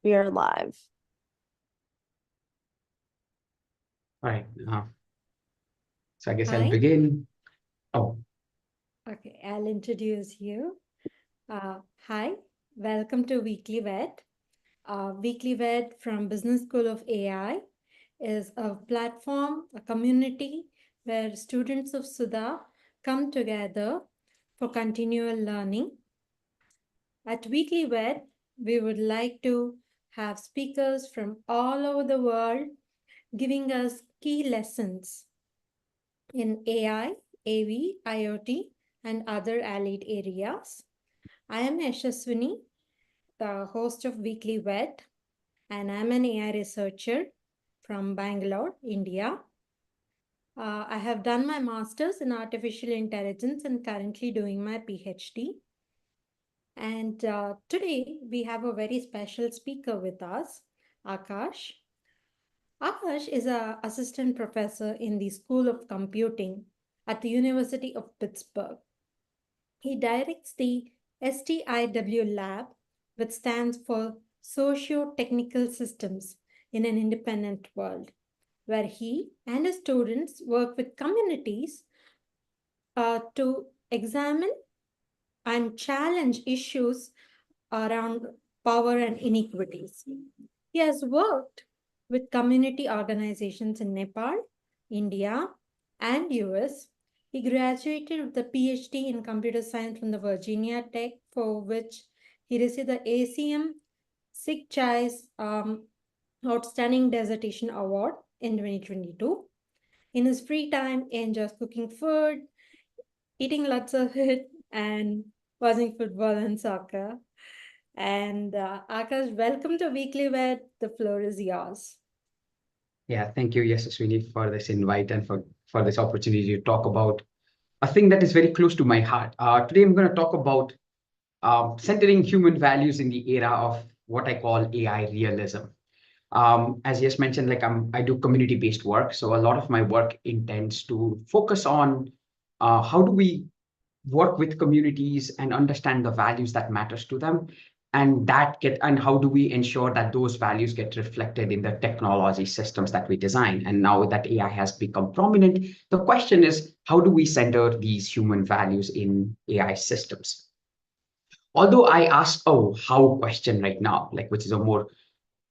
We are live. All right. So I guess I'll Hi. begin. Oh, Okay, I'll introduce you. Hi, welcome to Weekly Vet. Weekly Vet from Business School of AI is a platform, a community where students of Sudha come together for continual learning. At Weekly Vet, we would like to have speakers from all over the world giving us key lessons in AI, AV, IoT, and other allied areas. I am Yashaswini, the host of Weekly Vet, and I'm an AI researcher from Bangalore, India. I have done my master's in artificial intelligence and currently doing my PhD. And today we have a very special speaker with us, Aakash. Aakash is an assistant professor in the School of Computing at the University of Pittsburgh. He directs the STIW lab, which stands for Socio-Technical Systems in an Independent World, where he and his students work with communities to examine and challenge issues around power and inequities. He has worked with community organizations in Nepal, India, and US. He graduated with a PhD in computer science from the Virginia Tech, for which he received the ACM Sikh Chai's Outstanding Dissertation Award in 2022. In his free time, he enjoys cooking food, eating lots of it, and watching football and soccer. And Akash, welcome to Weekly Vet. The floor is yours. yeah. Thank you, Yashaswini, for this invite and for this opportunity to talk about a thing that is very close to my heart. Today, I'm going to talk about centering human values in the era of what I call AI realism. As Yash mentioned, like I do community-based work, so a lot of my work intends to focus on how do we work with communities and understand the values that matters to them, and how do we ensure that those values get reflected in the technology systems that we design. And now that AI has become prominent, the question is, how do we center these human values in AI systems? Although I ask how question right now, like, which is a more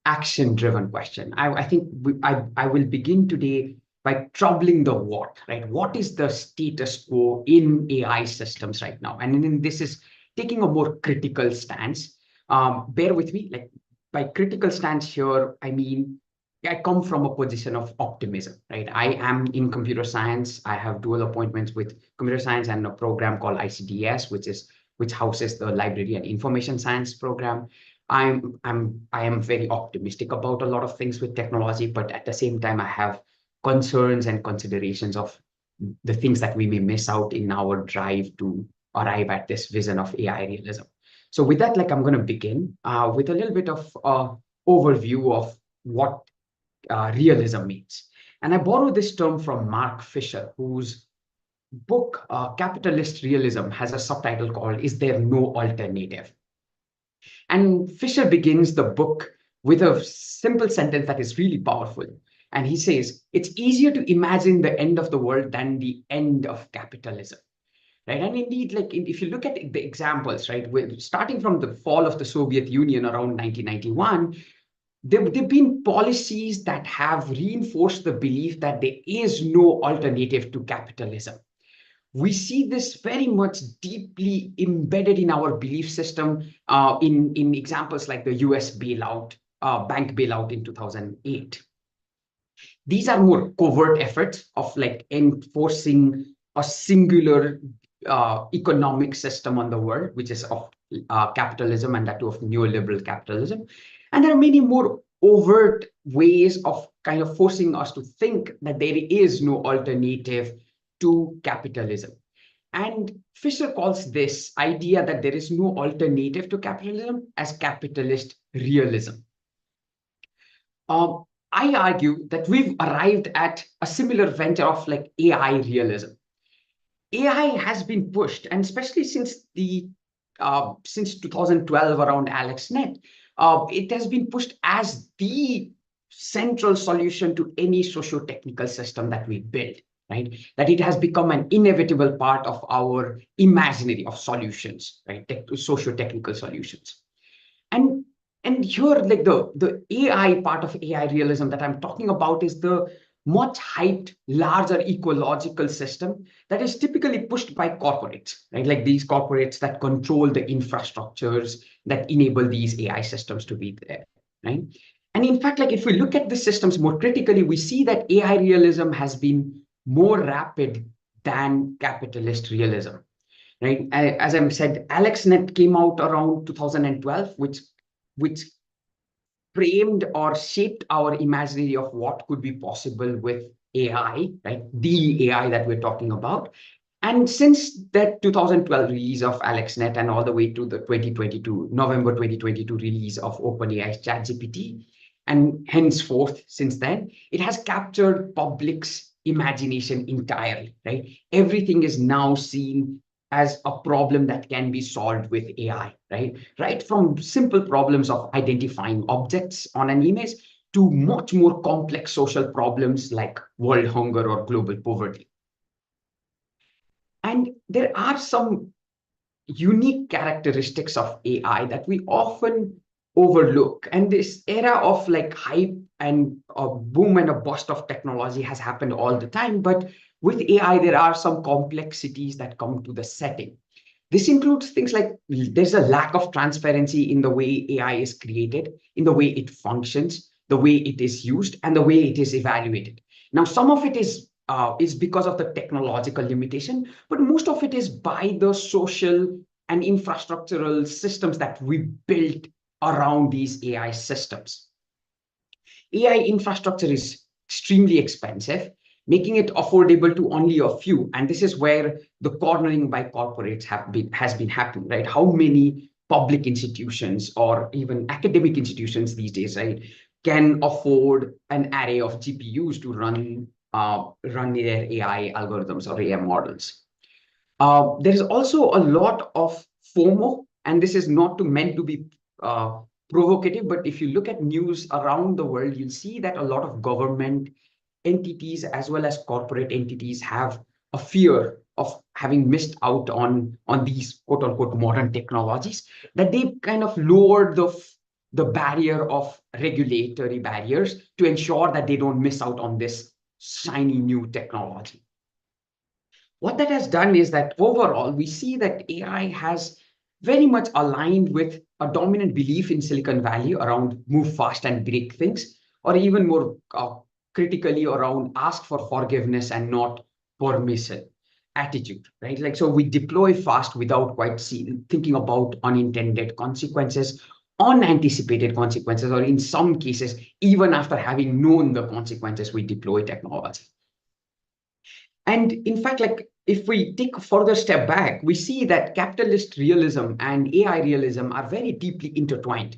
action driven question, I think I will begin today by troubling the what, right? What is the status quo in AI systems right now? And then this is taking a more critical stance. Bear with me, like by critical stance here, I mean, I come from a position of optimism, right? I am in computer science. I have dual appointments with computer science and a program called ICDS, which houses the library and information science program. I am very optimistic about a lot of things with technology, but at the same time, I have concerns and considerations of the things that we may miss out in our drive to arrive at this vision of AI realism. So with that, like I'm going to begin with a little bit of overview of what realism means. And I borrow this term from Mark Fisher, whose book, Capitalist Realism, has a subtitle called "Is There No Alternative?" And Fisher begins the book with a simple sentence that is really powerful. And he says, it's easier to imagine the end of the world than the end of capitalism. Right. And indeed, like if you look at the examples, right, starting from the fall of the Soviet Union around 1991, there've been policies that have reinforced the belief that there is no alternative to capitalism. We see this very much deeply embedded in our belief system in examples like the US bailout, bank bailout in 2008. These are more covert efforts of like enforcing a singular economic system on the world, which is of capitalism, and that too of neoliberal capitalism. And there are many more overt ways of kind of forcing us to think that there is no alternative to capitalism. And Fisher calls this idea that there is no alternative to capitalism as capitalist realism. I argue that we've arrived at a similar venture of like AI realism. AI has been pushed, and especially since 2012 around AlexNet, it has been pushed as the central solution to any socio-technical system that we build, right? That it has become an inevitable part of our imaginary of solutions, right? Socio-technical solutions. And here, like the AI part of AI realism that I'm talking about is the much hyped, larger ecological system that is typically pushed by corporates, right? Like these corporates that control the infrastructures that enable these AI systems to be there, right? And in fact, like if we look at the systems more critically, we see that AI realism has been more rapid than capitalist realism, right? As I said, AlexNet came out around 2012, which framed or shaped our imaginary of what could be possible with AI, right? The AI that we're talking about. And since that 2012 release of AlexNet and all the way to the November 2022 release of OpenAI's ChatGPT, and henceforth, since then, it has captured public's imagination entirely, right? Everything is now seen as a problem that can be solved with AI, right? Right from simple problems of identifying objects on an image to much more complex social problems like world hunger or global poverty. And there are some unique characteristics of AI that we often overlook. And this era of like hype and a boom and a bust of technology has happened all the time. But with AI, there are some complexities that come to the setting. This includes things like there's a lack of transparency in the way AI is created, in the way it functions, the way it is used, and the way it is evaluated. Now, some of it is because of the technological limitation, but most of it is by the social and infrastructural systems that we built around these AI systems. AI infrastructure is extremely expensive, making it affordable to only a few. And this is where the cornering by corporates has been happening, right? How many public institutions or even academic institutions these days, right, can afford an array of GPUs to run their AI algorithms or AI models? There is also a lot of FOMO, and this is not meant to be provocative, but if you look at news around the world, you'll see that a lot of government entities as well as corporate entities have a fear of having missed out on these quote unquote modern technologies, that they kind of lowered the barrier of regulatory barriers to ensure that they don't miss out on this shiny new technology. What that has done is that overall, we see that AI has very much aligned with a dominant belief in Silicon Valley around move fast and break things, or even more critically around ask for forgiveness and not permission attitude, right? Like, so we deploy fast without quite thinking about unintended consequences, unanticipated consequences, or in some cases, even after having known the consequences, we deploy technology. And in fact, like if we take a further step back, we see that capitalist realism and AI realism are very deeply intertwined.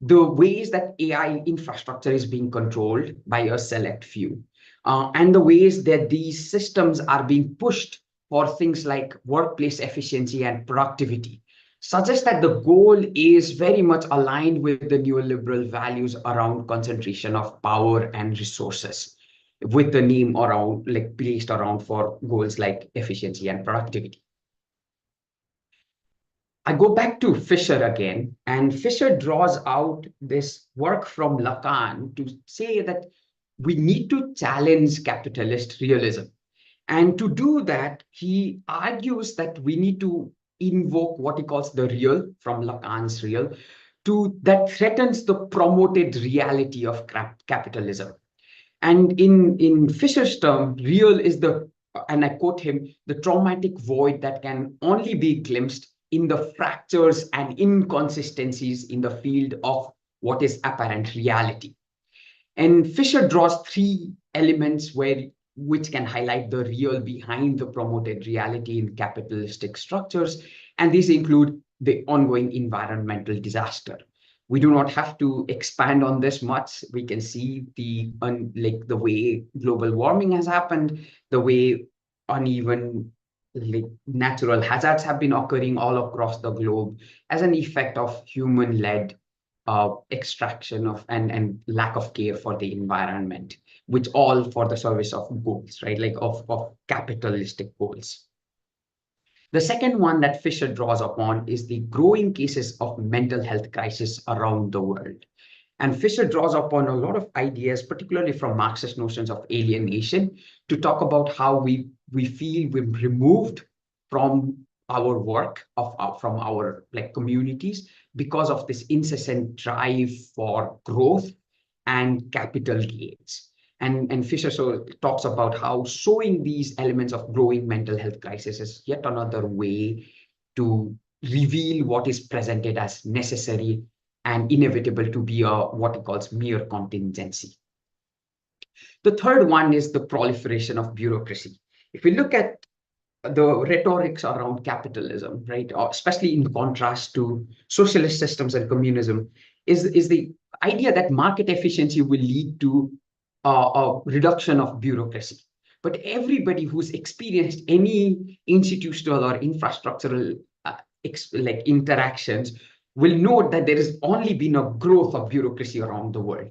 The ways that AI infrastructure is being controlled by a select few, and the ways that these systems are being pushed for things like workplace efficiency and productivity, suggests that the goal is very much aligned with the neoliberal values around concentration of power and resources, with the name around like placed around for goals like efficiency and productivity. I go back to Fisher again, and Fisher draws out this work from Lacan to say that we need to challenge capitalist realism. And to do that, he argues that we need to invoke what he calls the real from Lacan's real that threatens the promoted reality of capitalism. And in Fisher's term, real is and I quote him, the traumatic void that can only be glimpsed in the fractures and inconsistencies in the field of what is apparent reality. And Fisher draws three elements which can highlight the real behind the promoted reality in capitalistic structures. And these include the ongoing environmental disaster. We do not have to expand on this much. We can see the way global warming has happened, the way uneven natural hazards have been occurring all across the globe as an effect of human-led extraction of and lack of care for the environment, which all for the service of goals, right? Like of capitalistic goals. The second one that Fisher draws upon is the growing cases of mental health crisis around the world. And Fisher draws upon a lot of ideas, particularly from Marxist notions of alienation, to talk about how we feel we're removed from our work from our like communities because of this incessant drive for growth and capital gains. And Fisher so talks about how showing these elements of growing mental health crisis is yet another way to reveal what is presented as necessary and inevitable to be a what he calls mere contingency. The third one is the proliferation of bureaucracy. If we look at the rhetorics around capitalism, right, or especially in contrast to socialist systems and communism, is the idea that market efficiency will lead to a reduction of bureaucracy. But everybody who's experienced any institutional or infrastructural like interactions will note that there has only been a growth of bureaucracy around the world,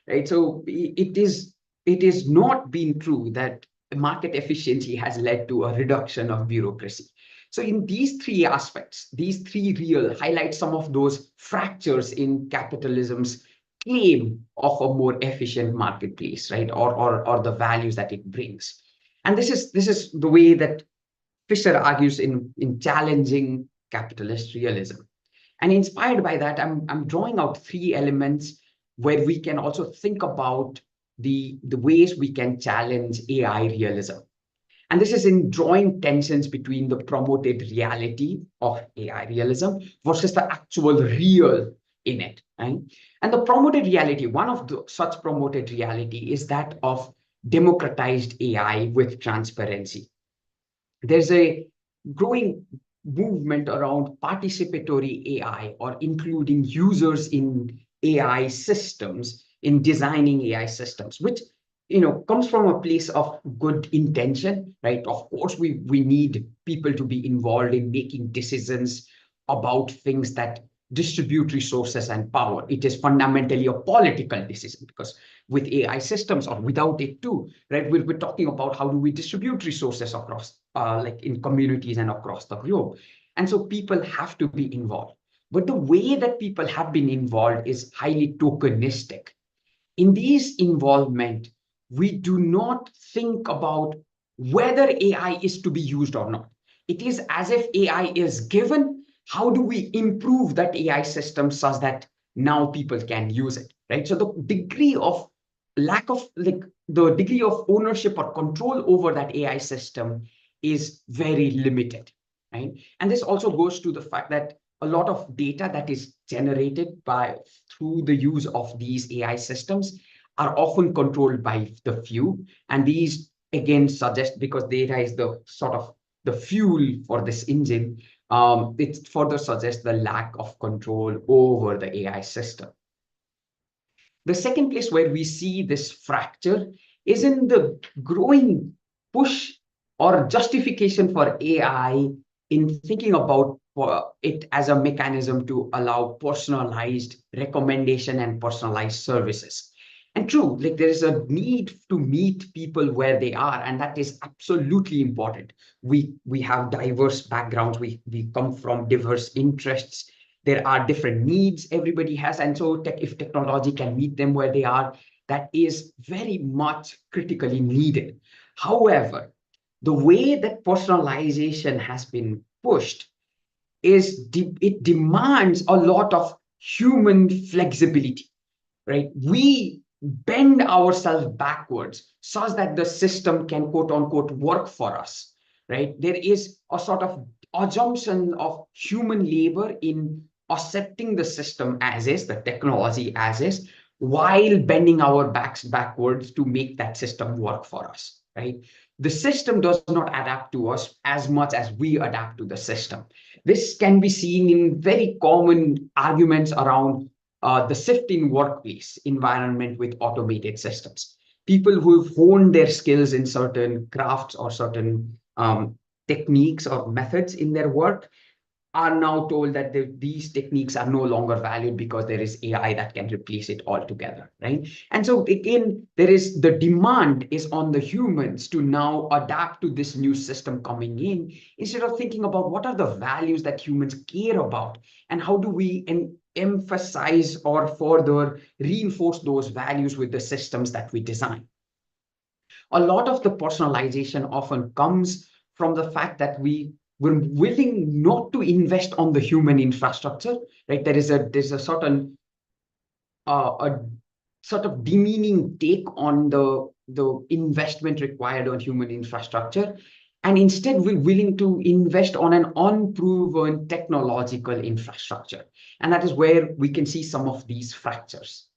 right? So it is not been true that market efficiency has led to a reduction of bureaucracy. So in these three aspects, these three real highlight some of those fractures in capitalism's claim of a more efficient marketplace, right? Or the values that it brings. And this is the way that Fisher argues in challenging capitalist realism. And inspired by that, I'm drawing out three elements where we can also think about the ways we can challenge AI realism. And this is in drawing tensions between the promoted reality of AI realism versus the actual real in it. Right? And the promoted reality, one of the such promoted reality is that of democratized AI with transparency. There's a growing movement around participatory AI or including users in AI systems, in designing AI systems, which comes from a place of good intention, right? Of course, we need people to be involved in making decisions about things that distribute resources and power. It is fundamentally a political decision because with AI systems or without it too, right? We're talking about how do we distribute resources across, like in communities and across the globe. And so people have to be involved. But the way that people have been involved is highly tokenistic. In these involvement, we do not think about whether AI is to be used or not. It is as if AI is given. How do we improve that AI system such that now people can use it, right? So the degree of lack of like the degree of ownership or control over that AI system is very limited, right? And this also goes to the fact that a lot of data that is generated by through the use of these AI systems are often controlled by the few. And these again suggest, because data is the sort of the fuel for this engine, it further suggests the lack of control over the AI system. The second place where we see this fracture is in the growing push or justification for AI in thinking about it as a mechanism to allow personalized recommendation and personalized services. And true, like there is a need to meet people where they are, and that is absolutely important. We have diverse backgrounds, we come from diverse interests. There are different needs everybody has, and so if technology can meet them where they are, that is very much critically needed. However, the way that personalization has been pushed is it demands a lot of human flexibility, right? We bend ourselves backwards such that the system can quote unquote work for us, right? There is a sort of assumption of human labor in accepting the system as is, the technology as is, while bending our backs backwards to make that system work for us, right? The system does not adapt to us as much as we adapt to the system. This can be seen in very common arguments around the shifting workplace environment with automated systems. People who've honed their skills in certain crafts or certain techniques or methods in their work are now told that these techniques are no longer valued because there is AI that can replace it altogether, right? And so again, there is the demand is on the humans to now adapt to this new system coming in, instead of thinking about what are the values that humans care about and how do we emphasize or further reinforce those values with the systems that we design. A lot of the personalization often comes from the fact that we were willing not to invest on the human infrastructure, right? There's a a sort of demeaning take on the investment required on human infrastructure, and instead we're willing to invest on an unproven technological infrastructure, and that is where we can see some of these fractures.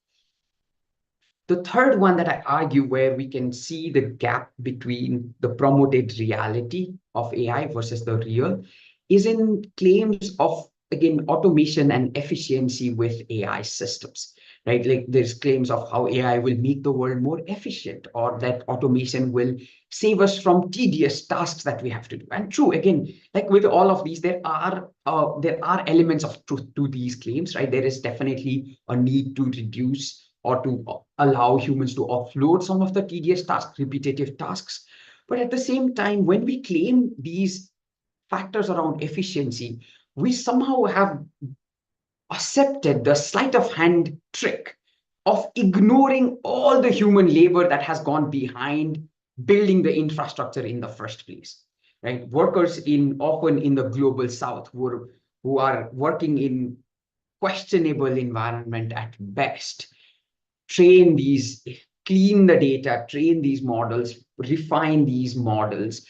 The third one that I argue where we can see the gap between the promoted reality of AI versus the real is in claims of, again, automation and efficiency with AI systems, right? Like there's claims of how AI will make the world more efficient, or that automation will save us from tedious tasks that we have to do. And true, again, like with all of these, there are elements of truth to these claims, right? There is definitely a need to reduce or to allow humans to offload some of the tedious tasks, repetitive tasks. But at the same time, when we claim these factors around efficiency, we somehow have accepted the sleight of hand trick of ignoring all the human labor that has gone behind building the infrastructure in the first place, right? Workers often in the global south who are working in questionable environment at best, train these, clean the data, train these models, refine these models,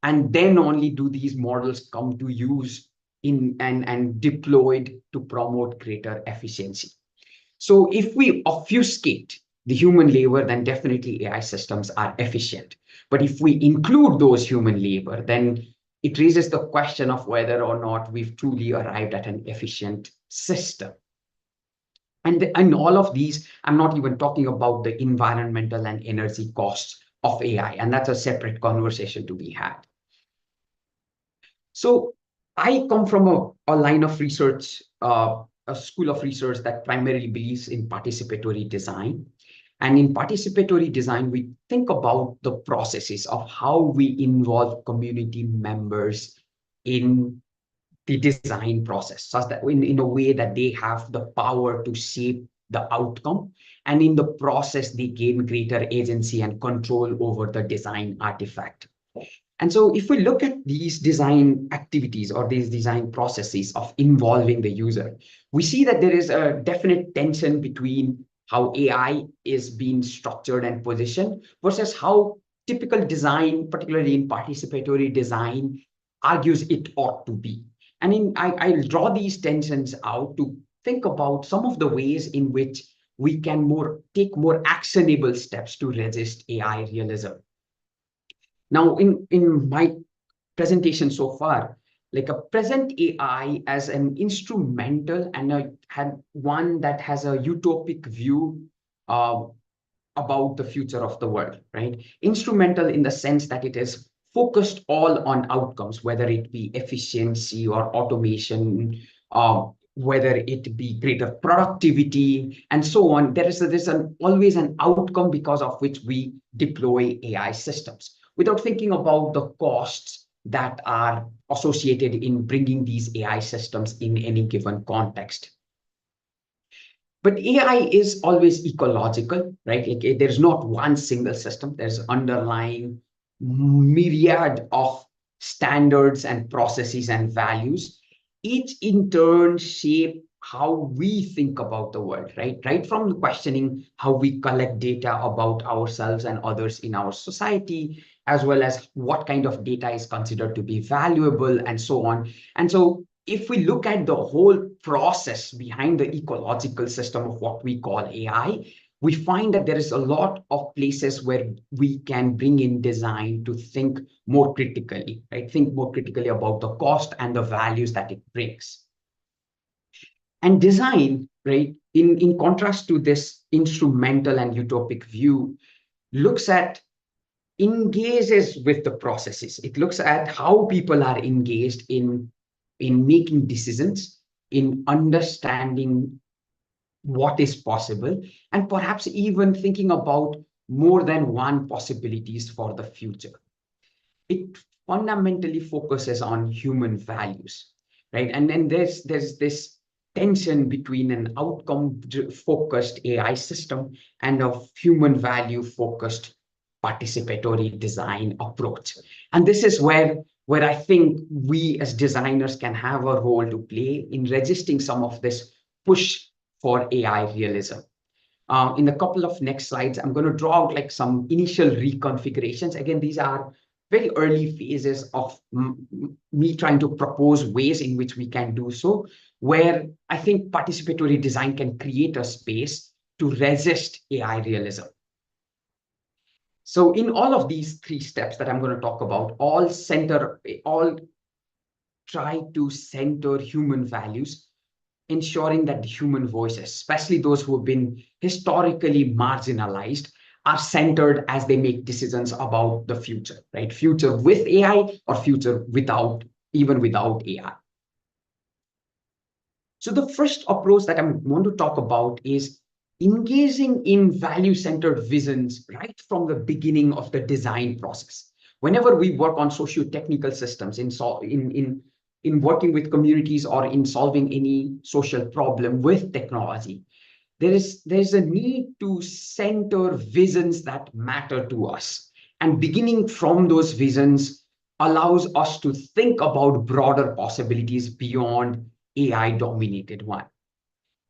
and then only do these models come to use in and deployed to promote greater efficiency. So if we obfuscate the human labor, then definitely AI systems are efficient. But if we include those human labor, then it raises the question of whether or not we've truly arrived at an efficient system. And all of these, I'm not even talking about the environmental and energy costs of AI, and that's a separate conversation to be had. So I come from a line of research, a school of research that primarily believes in participatory design. And in participatory design, we think about the processes of how we involve community members in the design process, such that in a way that they have the power to shape the outcome. And in the process, they gain greater agency and control over the design artifact. And so if we look at these design activities or these design processes of involving the user, we see that there is a definite tension between how AI is being structured and positioned versus how typical design, particularly in participatory design, argues it ought to be. And I'll draw these tensions out to think about some of the ways in which we can take more actionable steps to resist AI realism. Now, in my presentation so far, like a present AI as an instrumental and one that has a utopic view uh, about the future of the world, right? Instrumental in the sense that it is focused all on outcomes, whether it be efficiency or automation, whether it be greater productivity, and so on. There's always an outcome because of which we deploy AI systems, without thinking about the costs that are associated in bringing these AI systems in any given context. But AI is always ecological, right? There's not one single system. There's underlying myriad of standards and processes and values, each in turn shape how we think about the world, right? Right from questioning how we collect data about ourselves and others in our society, as well as what kind of data is considered to be valuable, and so on. And so if we look at the whole process behind the ecological system of what we call AI, we find that there is a lot of places where we can bring in design to think more critically, right? Think more critically about the cost and the values that it brings. And design, right, in contrast to this instrumental and utopic view, engages with the processes. It looks at how people are engaged in in making decisions, in understanding what is possible, and perhaps even thinking about more than one possibilities for the future. It fundamentally focuses on human values, right? And then there's this tension between an outcome focused AI system and a human value focused participatory design approach. And this is where I think we as designers can have a role to play in resisting some of this push for AI realism. In a couple of next slides, I'm going to draw out like some initial reconfigurations. Again, these are very early phases of me trying to propose ways in which we can do so, where I think participatory design can create a space to resist AI realism. So in all of these three steps that I'm going to talk about, all try to center human values, ensuring that the human voices, especially those who have been historically marginalized, are centered as they make decisions about the future, right? Future with AI or future without AI. So the first approach that I want to talk about is engaging in value-centered visions right from the beginning of the design process. Whenever we work on socio-technical systems in working with communities or in solving any social problem with technology, there's a need to center visions that matter to us. And beginning from those visions allows us to think about broader possibilities beyond AI dominated one.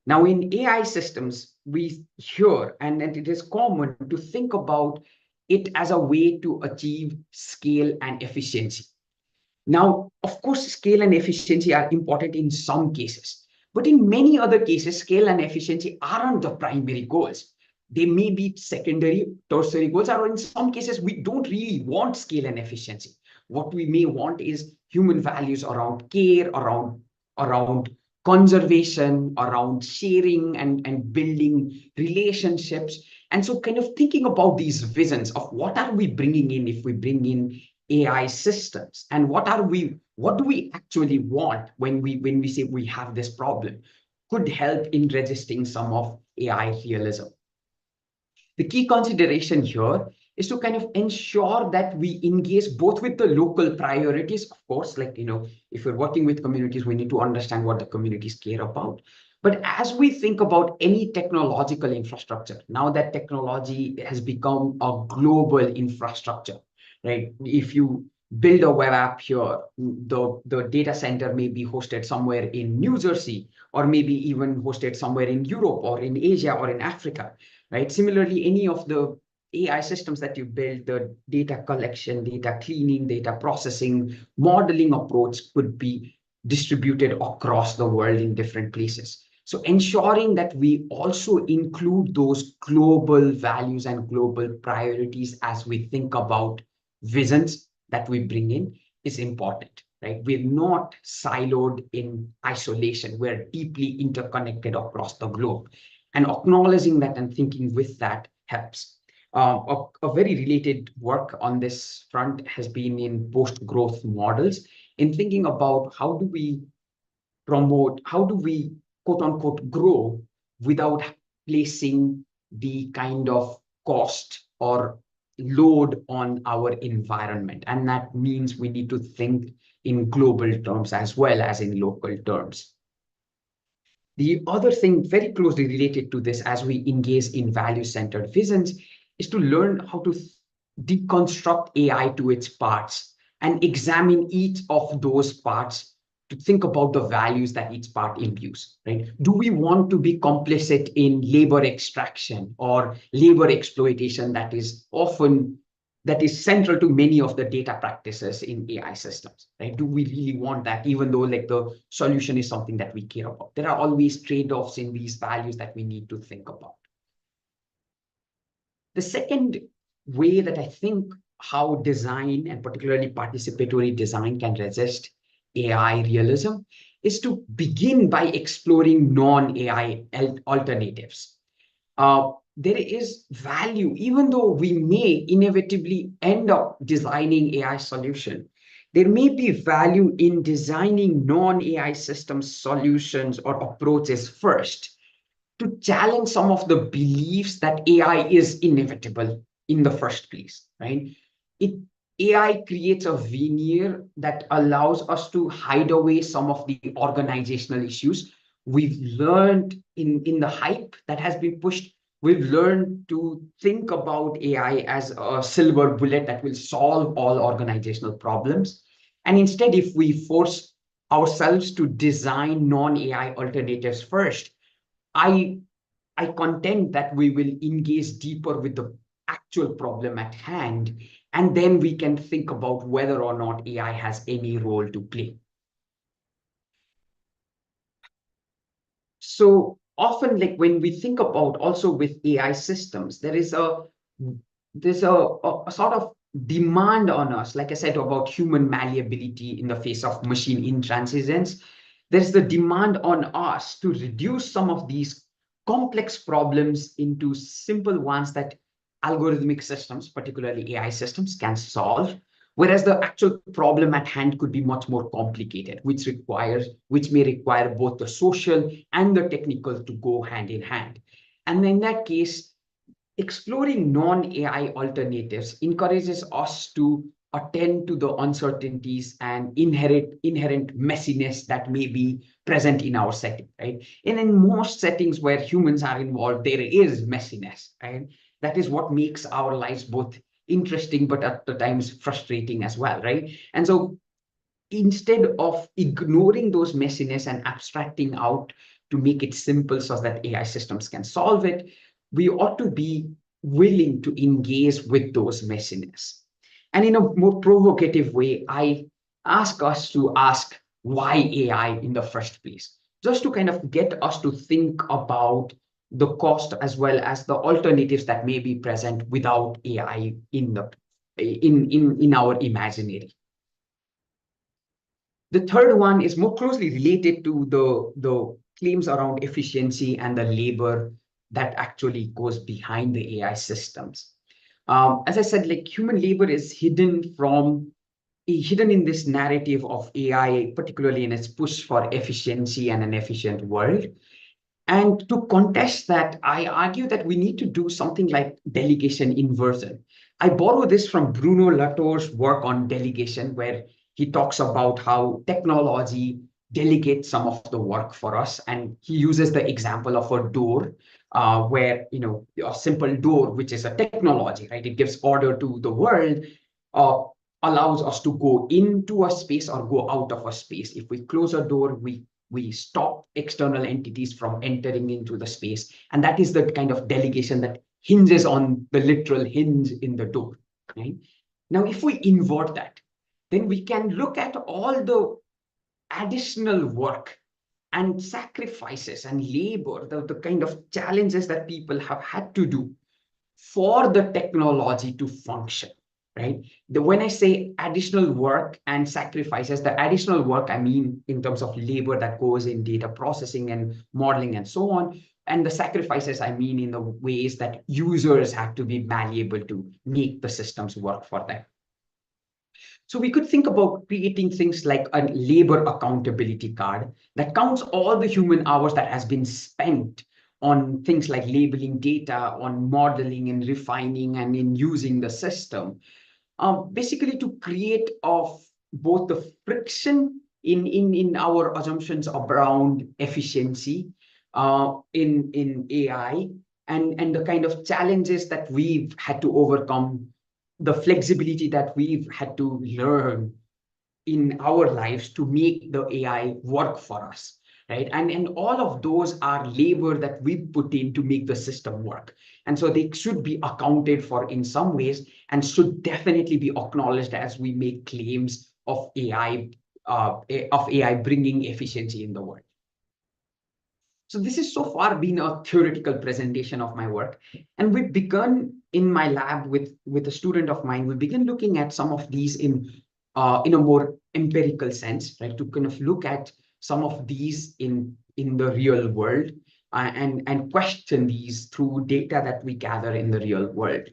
Now, in AI systems, we hear, and it is common to think about it as a way to achieve scale and efficiency. Now, of course, scale and efficiency are important in some cases, but in many other cases, scale and efficiency aren't the primary goals. They may be secondary, tertiary goals, or in some cases, we don't really want scale and efficiency. What we may want is human values around care, around conservation, around sharing and building relationships. And so kind of thinking about these visions of what are we bringing in if we bring in AI systems, and what do we actually want when we say we have this problem, could help in resisting some of AI realism. The key consideration here is to kind of ensure that we engage both with the local priorities, of course, like, if we're working with communities, we need to understand what the communities care about. But as we think about any technological infrastructure, now that technology has become a global infrastructure, right? If you build a web app here, the data center may be hosted somewhere in New Jersey, or maybe even hosted somewhere in Europe or in Asia or in Africa, right? Similarly, any of the AI systems that you build, the data collection, data cleaning, data processing, modeling approach could be distributed across the world in different places. So ensuring that we also include those global values and global priorities as we think about visions that we bring in is important, right? We're not siloed in isolation. We're deeply interconnected across the globe. And acknowledging that and thinking with that helps. A very related work on this front has been in post-growth models, in thinking about how do we quote unquote grow without placing the kind of cost or load on our environment. And that means we need to think in global terms as well as in local terms. The other thing very closely related to this as we engage in value-centered visions is to learn how to deconstruct AI to its parts and examine each of those parts to think about the values that each part imbues, right? Do we want to be complicit in labor extraction or labor exploitation that is central to many of the data practices in AI systems, right? Do we really want that, even though like the solution is something that we care about? There are always trade-offs in these values that we need to think about. The second way that I think how design and particularly participatory design can resist AI realism is to begin by exploring non-AI alternatives. There is value, even though we may inevitably end up designing AI solution, there may be value in designing non-AI systems solutions or approaches first to challenge some of the beliefs that AI is inevitable in the first place, right? It AI creates a veneer that allows us to hide away some of the organizational issues. We've learned in the hype that has been pushed, we've learned to think about AI as a silver bullet that will solve all organizational problems. And instead, if we force ourselves to design non-AI alternatives first, I I contend that we will engage deeper with the actual problem at hand, and then we can think about whether or not AI has any role to play. So often, like when we think about also with AI systems, there's a sort of demand on us, like I said, about human malleability in the face of machine intransigence. There's the demand on us to reduce some of these complex problems into simple ones that algorithmic systems, particularly AI systems, can solve. Whereas the actual problem at hand could be much more complicated, which may require both the social and the technical to go hand in hand. And in that case, exploring non-AI alternatives encourages us to attend to the uncertainties and inherent messiness that may be present in our setting, right? And in most settings where humans are involved, there is messiness, right? That is what makes our lives both interesting, but at the times frustrating as well, right? And so instead of ignoring those messiness and abstracting out to make it simple so that AI systems can solve it, we ought to be willing to engage with those messiness. And in a more provocative way, I ask us to ask why AI in the first place, just to kind of get us to think about the cost as well as the alternatives that may be present without AI in our imaginary. The third one is more closely related to the claims around efficiency and the labor that actually goes behind the AI systems. As I said, like human labor is hidden in this narrative of AI, particularly in its push for efficiency and an efficient world. And to contest that, I argue that we need to do something like delegation inversion. I borrow this from Bruno Latour's work on delegation, where he talks about how technology delegates some of the work for us. And he uses the example of a door, where, a simple door, which is a technology, right? It gives order to the world, uh, allows us to go into a space or go out of a space. If we close a door, we stop external entities from entering into the space. And that is the kind of delegation that hinges on the literal hinge in the door, right? Now, if we invert that, then we can look at all the additional work and sacrifices and labor, the kind of challenges that people have had to do for the technology to function, right? When I say additional work and sacrifices, the additional work, I mean in terms of labor that goes in data processing and modeling and so on. And the sacrifices, I mean in the ways that users have to be malleable to make the systems work for them. So we could think about creating things like a labor accountability card that counts all the human hours that has been spent on things like labeling data, on modeling and refining and in using the system, basically to create of both the friction in our assumptions around efficiency in AI and the kind of challenges that we've had to overcome, the flexibility that we've had to learn in our lives to make the AI work for us, right? And all of those are labor that we put in to make the system work. And so they should be accounted for in some ways and should definitely be acknowledged as we make claims of AI bringing efficiency in the world. So this has so far been a theoretical presentation of my work. And we've begun in my lab with a student of mine, we began looking at some of these in a more empirical sense, right? To kind of look at some of these in the real world and question these through data that we gather in the real world.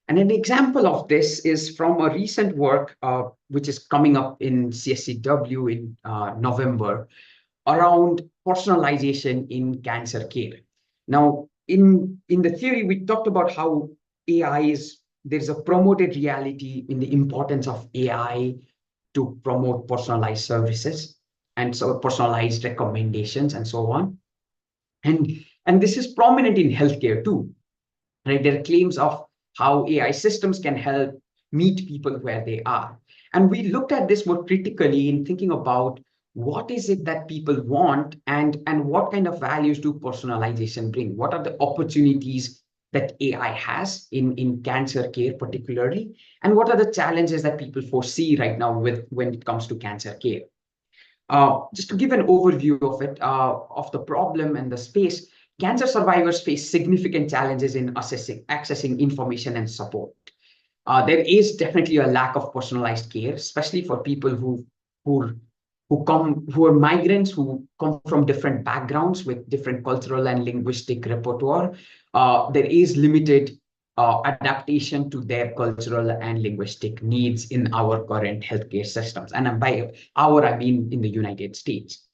And an example of this is from a recent work, which is coming up in CSCW in November, around personalization in cancer care. Now, in the theory, we talked about how AI is, there's a promoted reality in the importance of AI to promote personalized services and so personalized recommendations and so on. And this is prominent in healthcare too, right? There are claims of how AI systems can help meet people where they are. And we looked at this more critically in thinking about what is it that people want, and what kind of values do personalization bring? What are the opportunities that AI has in cancer care particularly? And what are the challenges that people foresee right now with when it comes to cancer care? Just to give an overview of it, of the problem and the space, cancer survivors face significant challenges in accessing information and support. There is definitely a lack of personalized care, especially for people who who are migrants, who come from different backgrounds with different cultural and linguistic repertoire. There is limited adaptation to their cultural and linguistic needs in our current healthcare systems. And by our, I mean in the United States.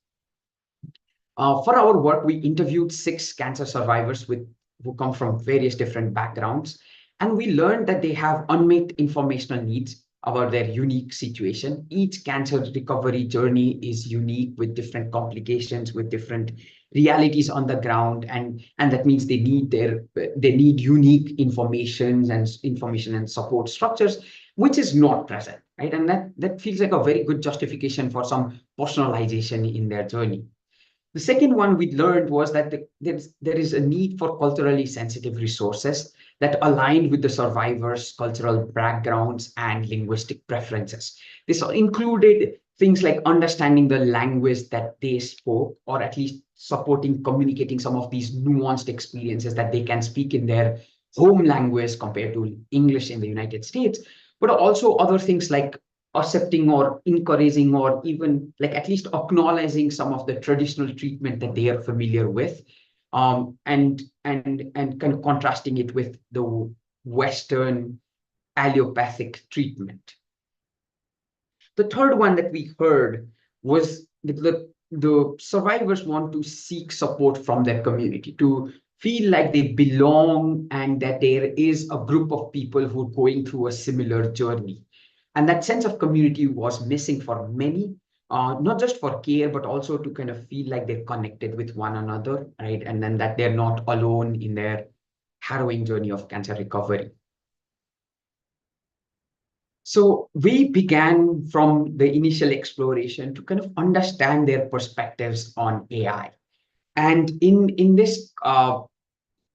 For our work, we interviewed 6 cancer survivors who come from various different backgrounds, and we learned that they have unmet informational needs about their unique situation. Each cancer recovery journey is unique with different complications, with different realities on the ground, and that means they need unique information and support structures, which is not present, right? And that feels like a very good justification for some personalization in their journey. The second one we learned was that there is a need for culturally sensitive resources that align with the survivors' cultural backgrounds and linguistic preferences. This included things like understanding the language that they spoke, or at least supporting communicating some of these nuanced experiences that they can speak in their home language compared to English in the United States, but also other things like accepting or encouraging or even like at least acknowledging some of the traditional treatment that they are familiar with, and kind of contrasting it with the Western allopathic treatment. The third one that we heard was the survivors want to seek support from their community, to feel like they belong and that there is a group of people who are going through a similar journey. And that sense of community was missing for many, not just for care, but also to kind of feel like they're connected with one another, right? And then that they're not alone in their harrowing journey of cancer recovery. So we began from the initial exploration to kind of understand their perspectives on AI. And in this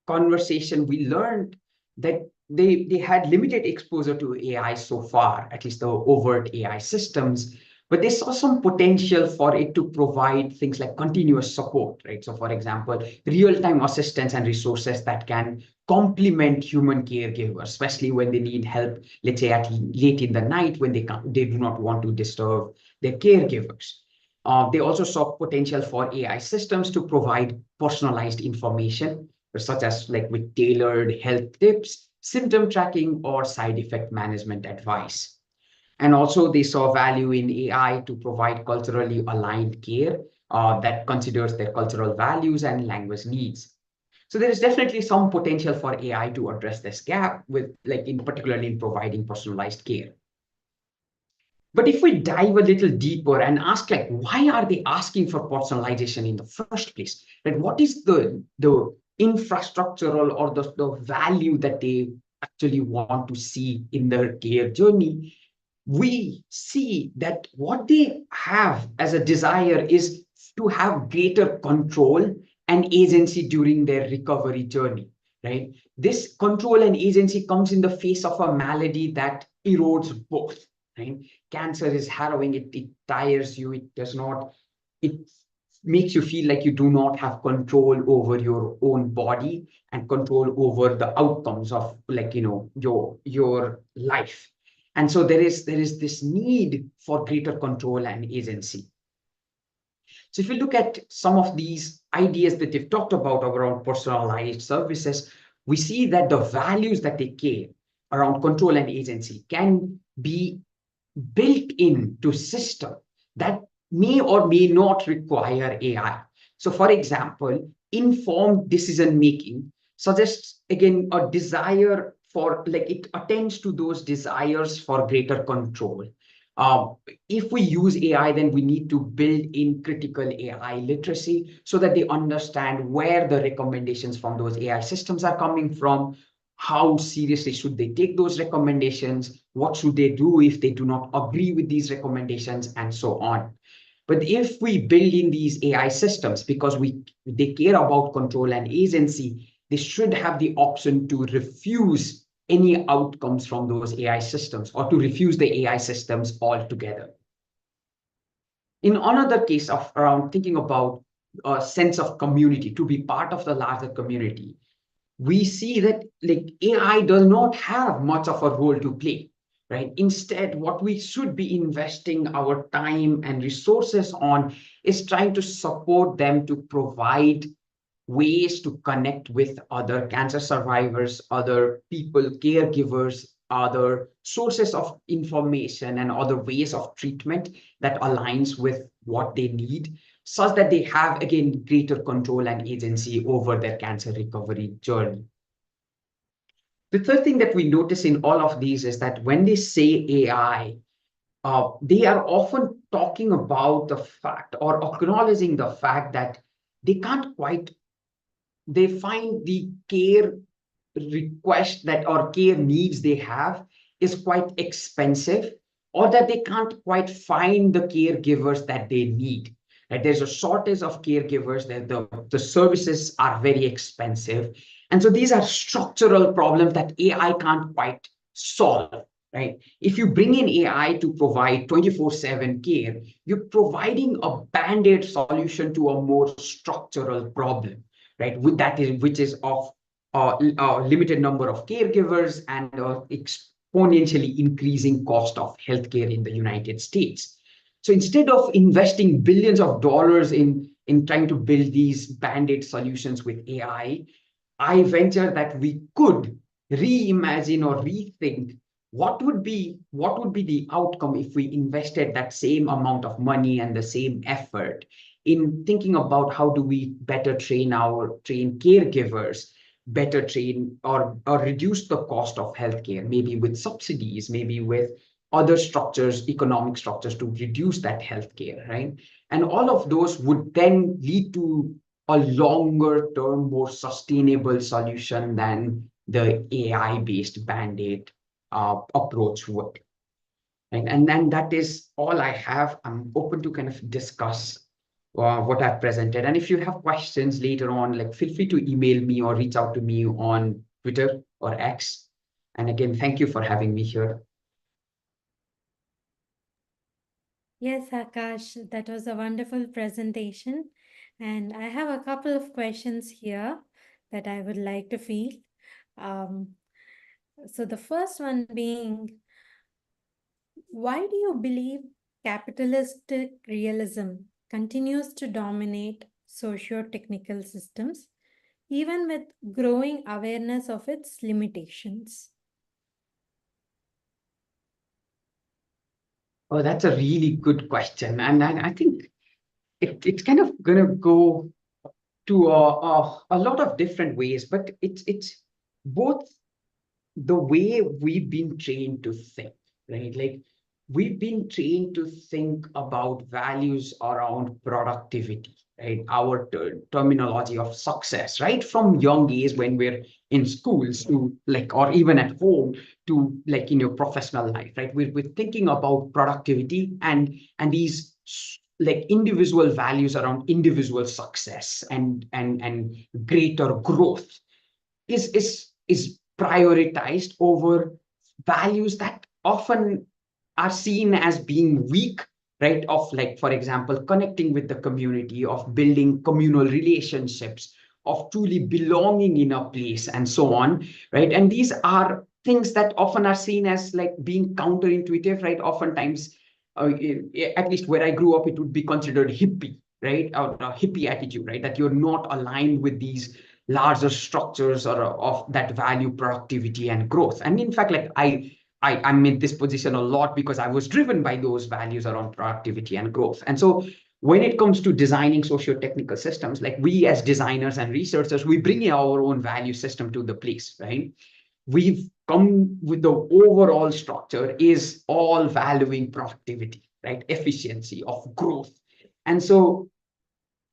conversation, we learned that they had limited exposure to AI so far, at least the overt AI systems, but they saw some potential for it to provide things like continuous support, right? So for example, real-time assistance and resources that can complement human caregivers, especially when they need help, let's say at late in the night when they do not want to disturb their caregivers. They also saw potential for AI systems to provide personalized information, such as like with tailored health tips, symptom tracking, or side effect management advice. And also they saw value in AI to provide culturally aligned care that considers their cultural values and language needs. So there is definitely some potential for AI to address this gap with like in particularly in providing personalized care. But if we dive a little deeper and ask, like, why are they asking for personalization in the first place? Like, what is the infrastructural or the value that they actually want to see in their care journey? We see that what they have as a desire is to have greater control and agency during their recovery journey, right? This control and agency comes in the face of a malady that erodes both, right? Cancer is harrowing, it tires you, it makes you feel like you do not have control over your own body and control over the outcomes of like, your life. And so there is this need for greater control and agency. So if you look at some of these ideas that they've talked about around personalized services, we see that the values that they care, around control and agency can be built into system that may or may not require AI. So, for example, informed decision making suggests again a desire for, like, it attends to those desires for greater control. Uh, if we use AI, then we need to build in critical AI literacy so that they understand where the recommendations from those AI systems are coming from, how seriously should they take those recommendations, what should they do if they do not agree with these recommendations, and so on. But if we build in these AI systems because they care about control and agency, they should have the option to refuse any outcomes from those AI systems or to refuse the AI systems altogether. In another case of around thinking about a sense of community, to be part of the larger community, we see that, like, AI does not have much of a role to play, right? Instead, what we should be investing our time and resources on is trying to support them to provide ways to connect with other cancer survivors, other people, caregivers, other sources of information, and other ways of treatment that aligns with what they need, such that they have, again, greater control and agency over their cancer recovery journey. The third thing that we notice in all of these is that when they say AI, they are often talking about the fact or acknowledging the fact that they can't quite, they find the care request that or care needs they have is quite expensive, or that they can't quite find the caregivers that they need. Right? There's a shortage of caregivers, that the services are very expensive. And so these are structural problems that AI can't quite solve. Right? If you bring in AI to provide 24/7 care, you're providing a band-aid solution to a more structural problem, right? Which is of a limited number of caregivers and exponentially increasing cost of healthcare in the United States. So instead of investing billions of dollars in trying to build these band-aid solutions with AI, I venture that we could reimagine or rethink what would be the outcome if we invested that same amount of money and the same effort in thinking about how do we better train caregivers, better train or reduce the cost of healthcare, maybe with subsidies, maybe with other structures, economic structures to reduce that healthcare, right? And all of those would then lead to a longer term, more sustainable solution than the AI-based band-aid approach would. And then that is all I have. I'm open to kind of discuss what I've presented. And if you have questions later on, like, feel free to email me or reach out to me on Twitter or X. And again, thank you for having me here. Yes, Akash, that was a wonderful presentation. And I have a couple of questions here that I would like to field. Um, so the first one being, why do you believe capitalistic realism continues to dominate socio-technical systems, even with growing awareness of its limitations? Oh, that's a really good question. And I think it's kind of going to go to a lot of different ways, but it's both the way we've been trained to think, right? Like, we've been trained to think about values around productivity, right? Our terminology of success, right? From young age when we're in schools to, like, or even at home to, like, in your professional life, right? We're thinking about productivity and these like individual values around individual success and greater growth is prioritized over values that often are seen as being weak, right? Of, like, for example, connecting with the community, of building communal relationships, of truly belonging in a place, and so on, right? And these are things that often are seen as, like, being counterintuitive, right? Oftentimes, at least where I grew up, it would be considered hippie, right? Or a hippie attitude, right? That you're not aligned with these larger structures or of that value productivity and growth. And in fact, like I'm in this position a lot because I was driven by those values around productivity and growth. And so when it comes to designing socio-technical systems, like we as designers and researchers, we bring in our own value system to the place, right? We've come with the overall structure is all valuing productivity, right? Efficiency of growth. And so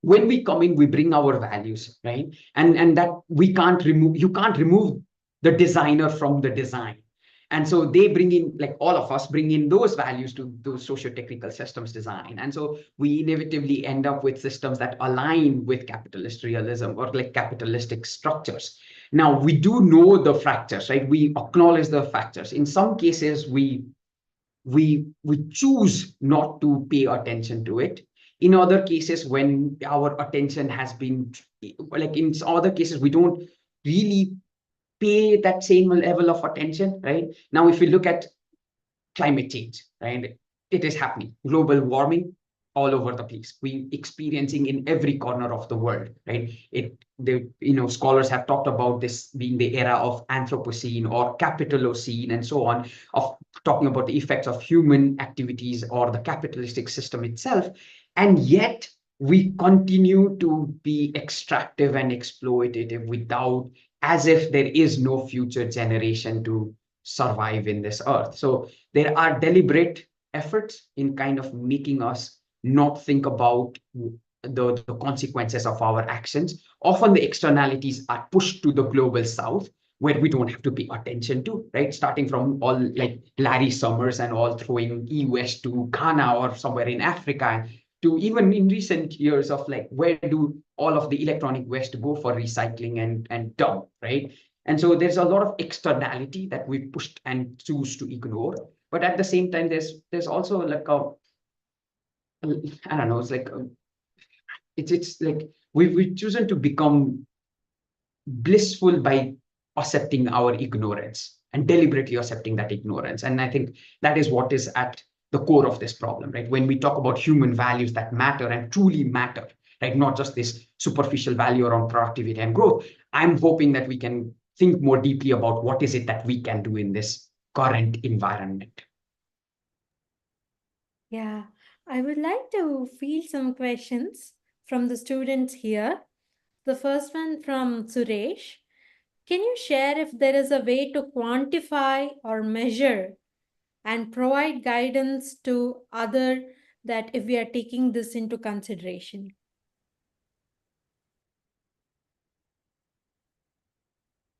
when we come in, we bring our values, right? And that we can't remove, you can't remove the designer from the design. And so they bring in, like all of us bring in those values to those socio-technical systems design. And so we inevitably end up with systems that align with capitalist realism or like capitalistic structures. Now we do know the fractures, right? We acknowledge the fractures. In some cases, we choose not to pay attention to it. In other cases, when our attention has been, like in other cases, we don't really pay that same level of attention, right? Now, if we look at climate change, right? It is happening. Global warming all over the place. We experiencing in every corner of the world, right? Scholars have talked about this being the era of Anthropocene or Capitalocene and so on, of talking about the effects of human activities or the capitalistic system itself. And yet we continue to be extractive and exploitative without, as if there is no future generation to survive in this earth. So there are deliberate efforts in kind of making us not think about the consequences of our actions. Often the externalities are pushed to the global south, where we don't have to pay attention to, right? Starting from all like Larry Summers and all throwing e-waste to Ghana or somewhere in Africa, to even in recent years of like, where do all of the electronic waste go for recycling and dump, right? And so there's a lot of externality that we pushed and choose to ignore. But at the same time, there's also like I don't know, it's like it's like we've chosen to become blissful by accepting our ignorance and deliberately accepting that ignorance. And I think that is what is at the core of this problem, right? When we talk about human values that matter and truly matter, right? Not just this superficial value around productivity and growth. I'm hoping that we can think more deeply about what is it that we can do in this current environment. Yeah, I would like to field some questions from the students here. The first one from Suresh. Can you share if there is a way to quantify or measure and provide guidance to other that if we are taking this into consideration?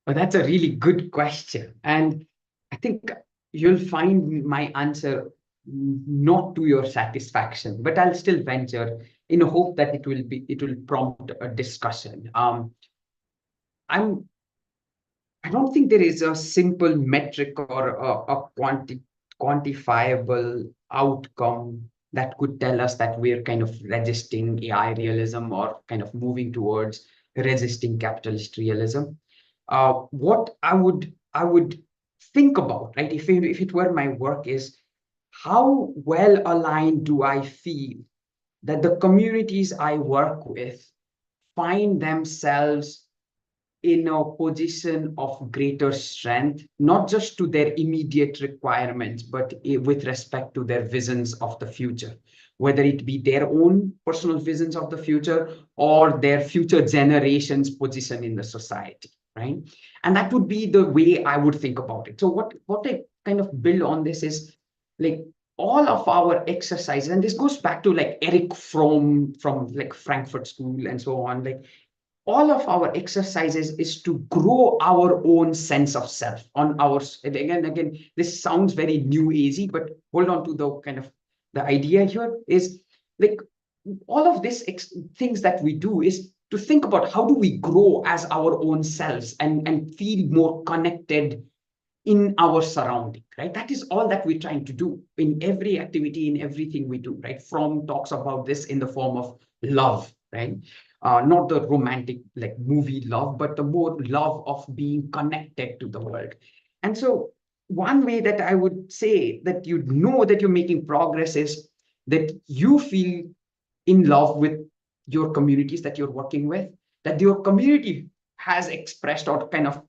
But that's a really good question. And I think you'll find my answer not to your satisfaction, but I'll still venture in a hope that it will prompt a discussion. I'm I don't think there is a simple metric or quantifiable outcome that could tell us that we're kind of resisting AI realism or kind of moving towards resisting capitalist realism. What I would think about, right, if it were my work, is how well aligned do I feel that the communities I work with find themselves in a position of greater strength, not just to their immediate requirements, but with respect to their visions of the future, whether it be their own personal visions of the future or their future generations' position in the society, right? And that would be the way I would think about it. So what I kind of build on this is like all of our exercises, and this goes back to like Eric Fromm from like Frankfurt School and so on, like all of our exercises is to grow our own sense of self on our, and again this sounds very new agey, but hold on to the kind of the idea here is like all of these things that we do is to think about how do we grow as our own selves and feel more connected in our surrounding, right? That is all that we're trying to do in every activity, in everything we do, right? Fromm talks about this in the form of love, right? Not the romantic like movie love, but the more love of being connected to the world. And so one way that I would say that you know that you're making progress is that you feel in love with your communities that you're working with, that your community has expressed or kind of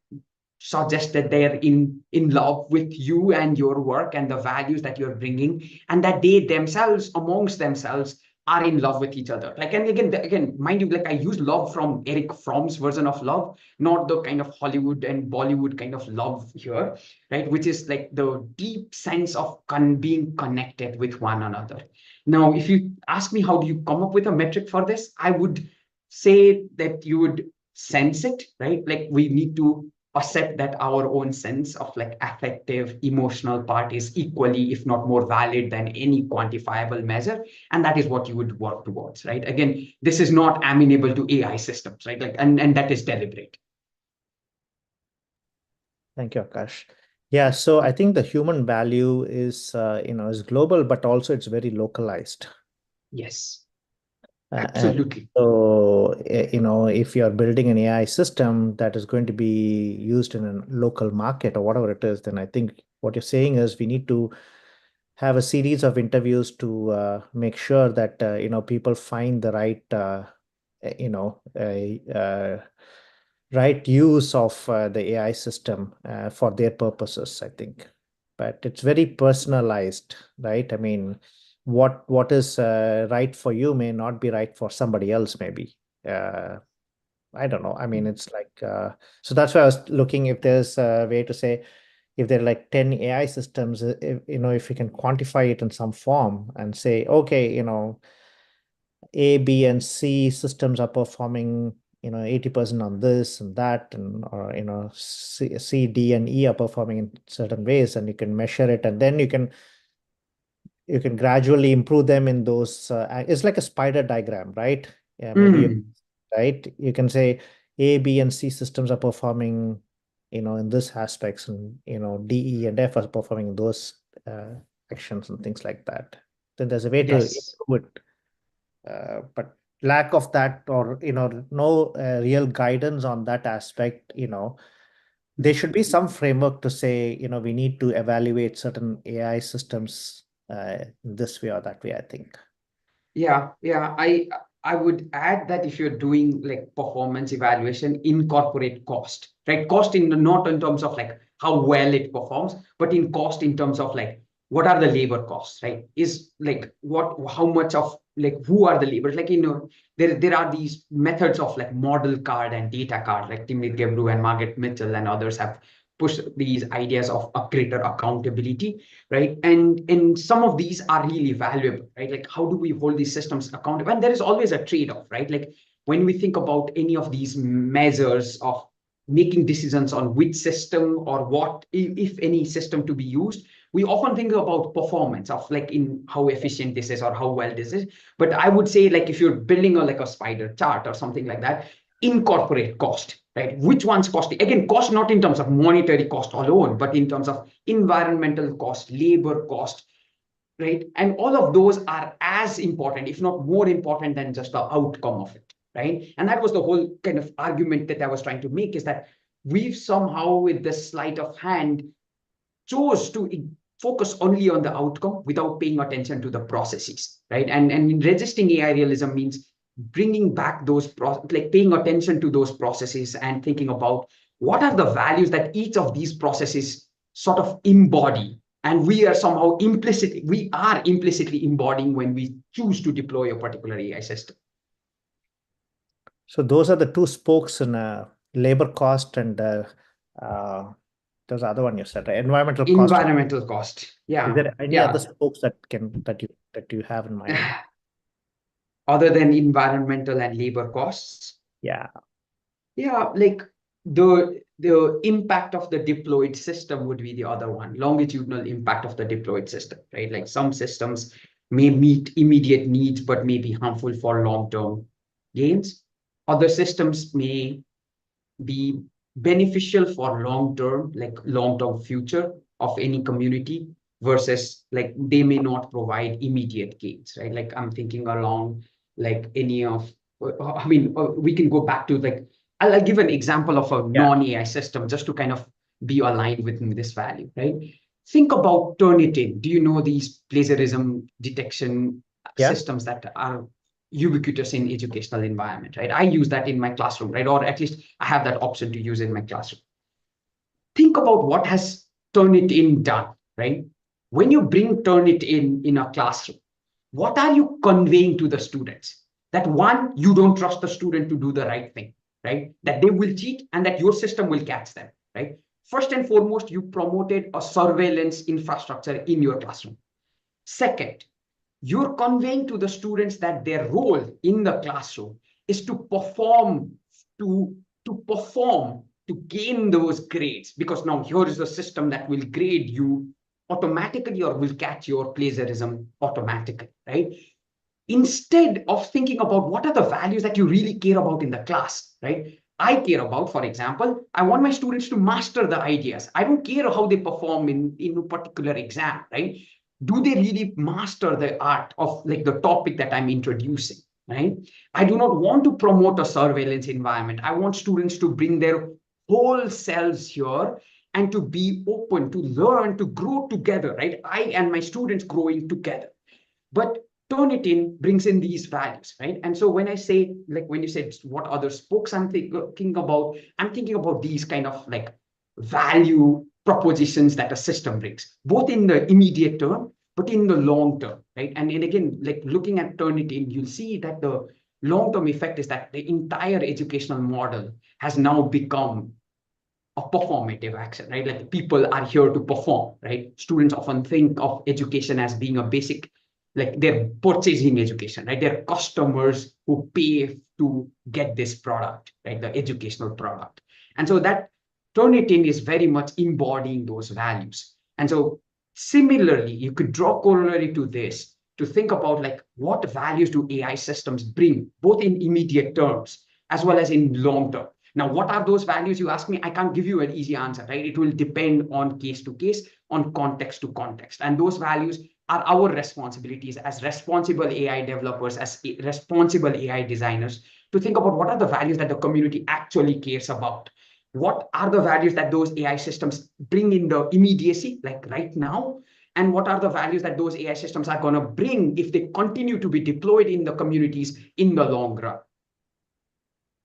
suggest that they're in love with you and your work and the values that you're bringing, and that they themselves amongst themselves are in love with each other. Like, and again, mind you, like I use love from Eric Fromm's version of love, not the kind of Hollywood and Bollywood kind of love here, right? Which is like the deep sense of being connected with one another. Now, if you ask me how do you come up with a metric for this, I would say that you would sense it, right? Like we need to accept that our own sense of like affective emotional part is equally if not more valid than any quantifiable measure, and that is what you would work towards, right? Again, this is not amenable to AI systems, right? Like, and that is deliberate. Thank you, Akash. Yeah, so I think the human value is, is global, but also it's very localized. Yes, And absolutely. so, if you're building an AI system that is going to be used in a local market or whatever it is, then I think what you're saying is we need to have a series of interviews to make sure that, people find the right, you know, right use of the AI system for their purposes, I think. But it's very personalized, right? I mean, what is right for you may not be right for somebody else, maybe. I don't know. I mean, it's like, so that's why I was looking if there's a way to say, if there are like 10 AI systems, if you can quantify it in some form and say, okay, A, B, and C systems are performing, 80% on this and that, and or C, D, and E are performing in certain ways, and you can measure it, and then you can gradually improve them in those. It's like a spider diagram, right? Yeah, maybe right. You can say A, B, and C systems are performing, in this aspects, and D, E, and F are performing in those actions and things like that. Then there's a way to Yes. improve it. But lack of that, or no real guidance on that aspect, there should be some framework to say, we need to evaluate certain AI systems this way or that way, I think. Yeah. I would add that if you're doing like performance evaluation, incorporate cost, right? Cost in not in terms of like how well it performs, but in cost in terms of like what are the labor costs, right? Is like how much of like who are the laborers? Like there are these methods of like model card and data card, like Timnit Gebru and Margaret Mitchell and others have pushed these ideas of a greater accountability, right? And some of these are really valuable, right? Like how do we hold these systems accountable? And there is always a trade-off, right? Like when we think about any of these measures of making decisions on which system or what, if any system to be used, we often think about performance of like in how efficient this is or how well this is. But I would say like if you're building like a spider chart or something like that, incorporate cost, right? Which one's costing? Again, cost not in terms of monetary cost alone, but in terms of environmental cost, labor cost, right? And all of those are as important, if not more important than just the outcome of it, right? And that was the whole kind of argument that I was trying to make, is that we've somehow, with this sleight of hand, chose to focus only on the outcome without paying attention to the processes, right? And resisting AI realism means bringing back those like paying attention to those processes and thinking about what are the values that each of these processes sort of embody, and we are implicitly embodying when we choose to deploy a particular AI system. So those are the two spokes in labor cost and there's the other one you said, right? Environmental cost. Environmental cost. Is Yeah. there any Yeah. other spokes that you have in mind? Other than environmental and labor costs. Yeah. Yeah, like the impact of the deployed system would be the other one, longitudinal impact of the deployed system, right? Like some systems may meet immediate needs, but may be harmful for long-term gains. Other systems may be beneficial for long-term, like long-term future of any community, versus like they may not provide immediate gains, right? Like I'm thinking along like any of, I mean, we can go back to like, I'll give an example of a Yeah. non-AI system just to kind of be aligned with this value, right? Think about Turnitin. Do you know these plagiarism detection Yeah. systems that are ubiquitous in educational environment, right? I use that in my classroom, right? Or at least I have that option to use in my classroom. Think about what has Turnitin done, right? When you bring Turnitin in a classroom, what are you conveying to the students? That one, you don't trust the student to do the right thing, right? That they will cheat and that your system will catch them, right? First and foremost, you promoted a surveillance infrastructure in your classroom. Second, you're conveying to the students that their role in the classroom is to perform, to perform, to gain those grades, because now here is the system that will grade you automatically or will catch your plagiarism automatically, right? Instead of thinking about what are the values that you really care about in the class, right? I care about, for example, I want my students to master the ideas. I don't care how they perform in a particular exam, right? Do they really master the art of like the topic that I'm introducing, right? I do not want to promote a surveillance environment. I want students to bring their whole selves here and to be open, to learn, to grow together, right? I and my students growing together. But Turnitin brings in these values, right? And so when I say, like when you said what other spokes I'm thinking about these kind of like value propositions that a system brings, both in the immediate term, but in the long term, right? And again, like looking at Turnitin, you'll see that the long-term effect is that the entire educational model has now become a performative action, right? Like people are here to perform, right? Students often think of education as being a basic, like they're purchasing education, right? They're customers who pay to get this product, right? The educational product. And so that Turnitin is very much embodying those values. And so similarly, you could draw corollary to this to think about like what values do AI systems bring, both in immediate terms as well as in long term. Now, what are those values, you ask me? I can't give you an easy answer, right? It will depend on case to case, on context to context. And those values are our responsibilities as responsible AI developers, as responsible AI designers, to think about what are the values that the community actually cares about. What are the values that those AI systems bring in the immediacy, like right now? And what are the values that those AI systems are going to bring if they continue to be deployed in the communities in the long run?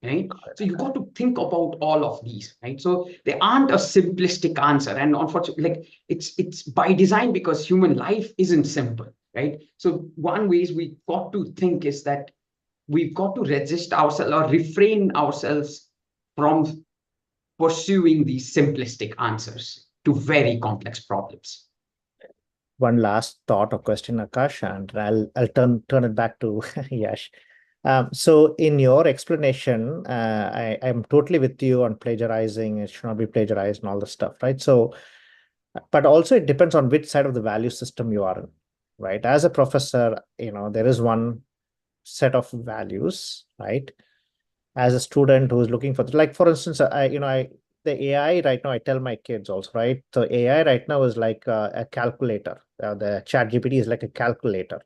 Right? So you got to think about all of these, right? So they aren't a simplistic answer, and unfortunately, like it's by design because human life isn't simple, right? So one ways we got to think is that we've got to resist ourselves or refrain ourselves from pursuing these simplistic answers to very complex problems. One last thought or question, Akash, and I'll turn it back to Yash. So in your explanation, I'm totally with you on plagiarizing. It should not be plagiarized and all the stuff, right? So, but also it depends on which side of the value system you are in, right? As a professor, there is one set of values, right? As a student who is looking for, like, for instance, the AI right now, I tell my kids also, right? So AI right now is like a calculator. The chat GPT is like a calculator.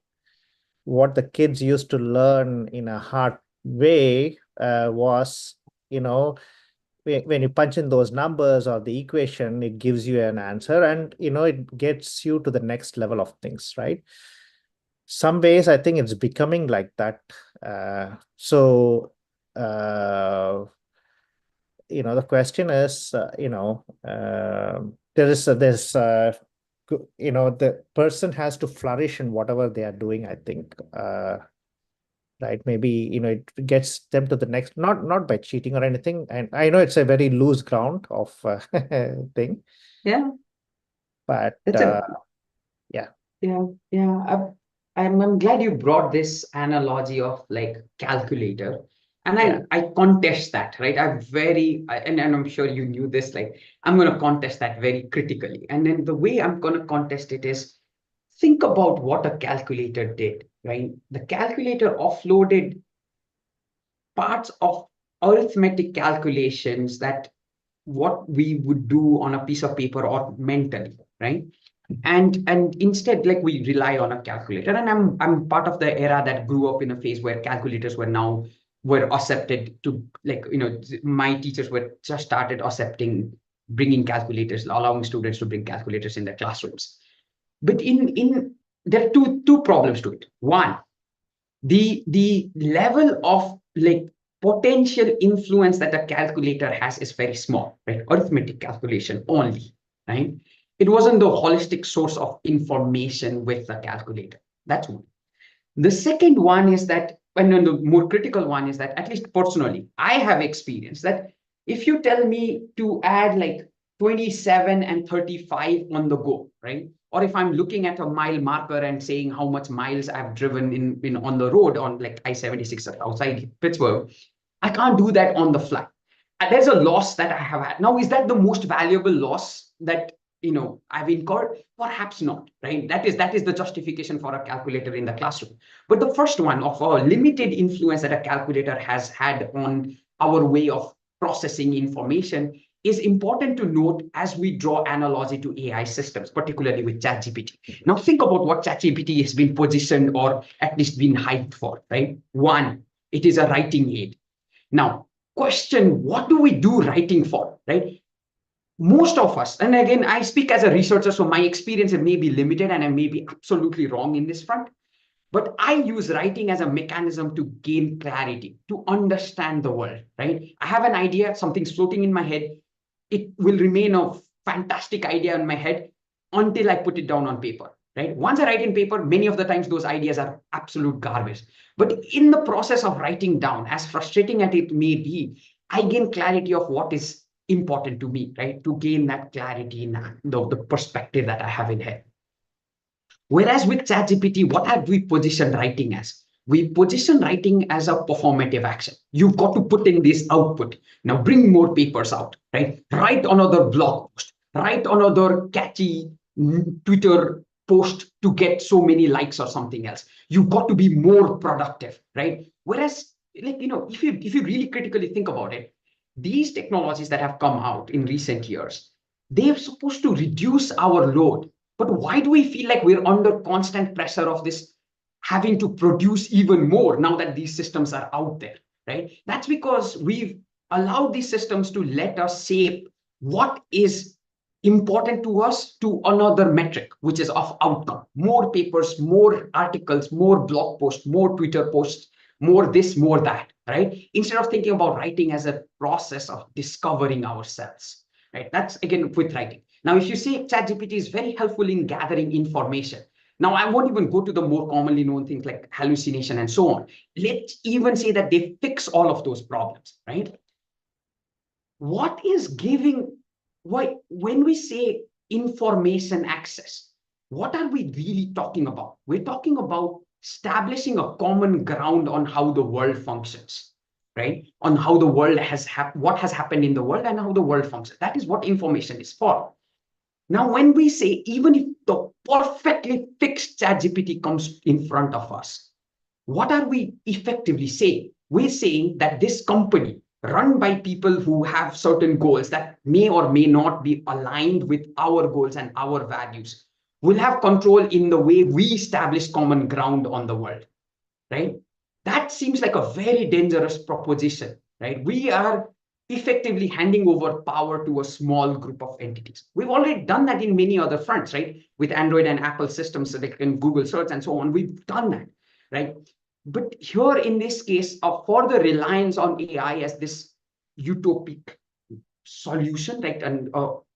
What the kids used to learn in a hard way was, when you punch in those numbers or the equation, it gives you an answer, and it gets you to the next level of things, right? Some ways I think it's becoming like that. So the question is, the person has to flourish in whatever they are doing, I think. Right, maybe it gets them to the next, not by cheating or anything, and I know it's a very loose ground of thing, Yeah, but that's a yeah. Yeah. I'm glad you brought this analogy of like calculator, and Yeah. I contest that, right? And I'm sure you knew this. Like I'm going to contest that very critically, and then the way I'm going to contest it is think about what a calculator did, right? The calculator offloaded parts of arithmetic calculations that what we would do on a piece of paper or mentally, right? And instead, like we rely on a calculator. And I'm part of the era that grew up in a phase where calculators were accepted to, like, my teachers were just started accepting bringing calculators, allowing students to bring calculators in their classrooms. But in there are two problems to it. One, the level of like potential influence that a calculator has is very small, right? Arithmetic calculation only, right? It wasn't the holistic source of information with the calculator. That's one. The second one is that, and then the more critical one is that, at least personally, I have experienced that if you tell me to add like 27 and 35 on the go, right? Or if I'm looking at a mile marker and saying how much miles I've driven in on the road on like I-76 outside Pittsburgh, I can't do that on the fly. There's a loss that I have had. Now, is that the most valuable loss that I've incurred? Perhaps not, right? That is the justification for a calculator in the classroom. But the first one of a limited influence that a calculator has had on our way of processing information is important to note as we draw analogy to AI systems, particularly with ChatGPT. Now, think about what ChatGPT has been positioned or at least been hyped for, right? One, it is a writing aid. Now, question, what do we do writing for, right? Most of us, and again, I speak as a researcher, so my experience may be limited and I may be absolutely wrong in this front, but I use writing as a mechanism to gain clarity, to understand the world, right? I have an idea, something's floating in my head. It will remain a fantastic idea in my head until I put it down on paper, right? Once I write in paper, many of the times those ideas are absolute garbage. But in the process of writing down, as frustrating as it may be, I gain clarity of what is important to me, right? To gain that clarity in the perspective that I have in head. Whereas with ChatGPT, what have we positioned writing as? We position writing as a performative action. You've got to put in this output. Now bring more papers out, right? Write another blog post, write another catchy Twitter post to get so many likes or something else. You've got to be more productive, right? Whereas, if you really critically think about it, these technologies that have come out in recent years, they are supposed to reduce our load. But why do we feel like we're under constant pressure of this having to produce even more now that these systems are out there, right? That's because we've allowed these systems to let us shape what is important to us to another metric, which is of outcome. More papers, more articles, more blog posts, more Twitter posts, more this, more that, right? Instead of thinking about writing as a process of discovering ourselves, right? That's again with writing. Now, if you say ChatGPT is very helpful in gathering information, now I won't even go to the more commonly known things like hallucination and so on. Let's even say that they fix all of those problems, right? What is giving, why, when we say information access, what are we really talking about? We're talking about establishing a common ground on how the world functions, right? On how the world what has happened in the world and how the world functions. That is what information is for. Now, when we say, even if the perfectly fixed ChatGPT comes in front of us, what are we effectively saying? We're saying that this company, run by people who have certain goals that may or may not be aligned with our goals and our values, will have control in the way we establish common ground on the world, right? That seems like a very dangerous proposition, right? We are effectively handing over power to a small group of entities. We've already done that in many other fronts, right? With Android and Apple systems, like in Google search and so on, we've done that, right? But here in this case, for the reliance on AI as this utopic solution, right, and